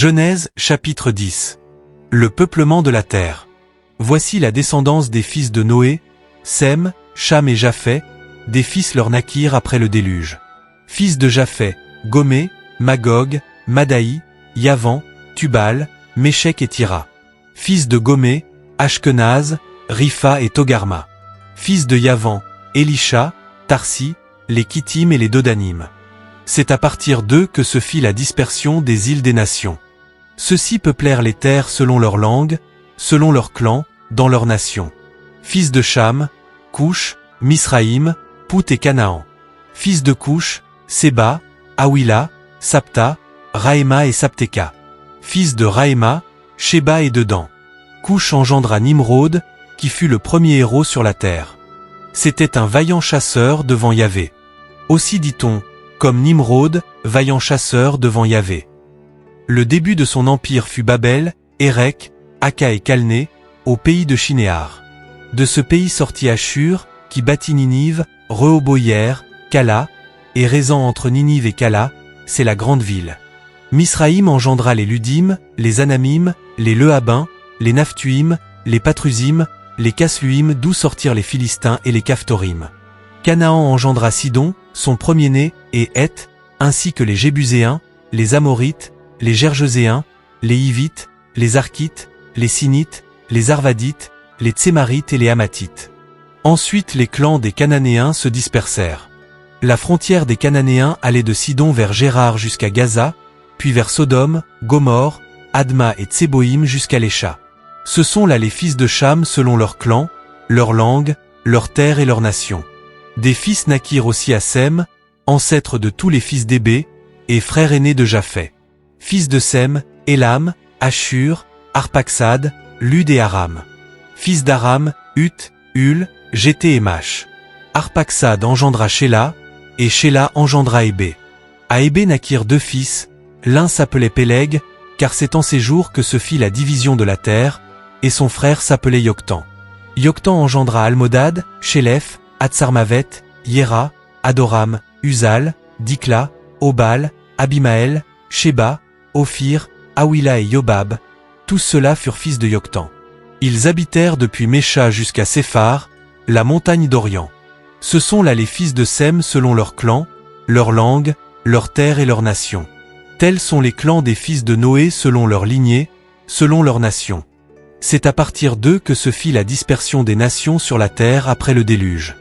Genèse, chapitre 10. Le peuplement de la terre. Voici la descendance des fils de Noé, Sem, Cham et Japheth, des fils leur naquirent après le déluge. Fils de Japheth, Gomé, Magog, Madaï, Yavan, Tubal, Méchec et Tira. Fils de Gomé, Ashkenaz, Ripha et Togarma. Fils de Yavan, Elisha, Tarsi, les Kittim et les Dodanim. C'est à partir d'eux que se fit la dispersion des îles des nations. Ceux-ci peuplèrent les terres selon leur langue, selon leurs clans, dans leurs nations. Fils de Cham, Coush, Misraïm, Pout et Canaan. Fils de Coush, Séba, Awila, Sapta, Raéma et Sapteka. Fils de Raéma, Sheba et Dedan. Coush engendra Nimrod, qui fut le premier héros sur la terre. C'était un vaillant chasseur devant Yahvé. Aussi dit-on, comme Nimrod, vaillant chasseur devant Yahvé. Le début de son empire fut Babel, Érec, Aka et Calné, au pays de Shinéar. De ce pays sortit Ashur, qui bâtit Ninive, Rehoboïère, Kala, et Rézan entre Ninive et Kala, c'est la grande ville. Misraïm engendra les Ludim, les Anamim, les Lehabim, les Naphtuim, les Patrusim, les Casluim d'où sortirent les Philistins et les Caphtorim. Canaan engendra Sidon, son premier-né, et Heth, ainsi que les Jébuséens, les Amorites, les Gergeséens, les Hivites, les Arkites, les Sinites, les Arvadites, les Tsémarites et les Hammatites. Ensuite les clans des Cananéens se dispersèrent. La frontière des Cananéens allait de Sidon vers Gérar jusqu'à Gaza, puis vers Sodome, Gomorrhe, Adma et Tseboïm jusqu'à Lécha. Ce sont là les fils de Cham selon leurs clans, leur langue, leurs terres et leurs nations. Des fils naquirent aussi à Sem, ancêtre de tous les fils d'Hébé, et frère aîné de Japheth. Fils de Sem, Élam, Ashur, Arpaxad, Lud et Aram. Fils d'Aram, Hut, Hul, Jété et Mash. Arpaxad engendra Shéla, et Shéla engendra Hébé. À Hébé naquirent deux fils, l'un s'appelait Péleg, car c'est en ces jours que se fit la division de la terre, et son frère s'appelait Yoktan. Yoktan engendra Almodad, Shélef, Hatsarmavet, Yéra, Adoram, Uzal, Dikla, Obal, Abimaël, Sheba, Ophir, Awila et Yobab, tous ceux-là furent fils de Yoktan. Ils habitèrent depuis Mécha jusqu'à Séphar, la montagne d'Orient. Ce sont là les fils de Sem selon leurs clans, leur langue, leurs terres et leurs nations. Tels sont les clans des fils de Noé selon leur lignée, selon leurs nations. C'est à partir d'eux que se fit la dispersion des nations sur la terre après le déluge.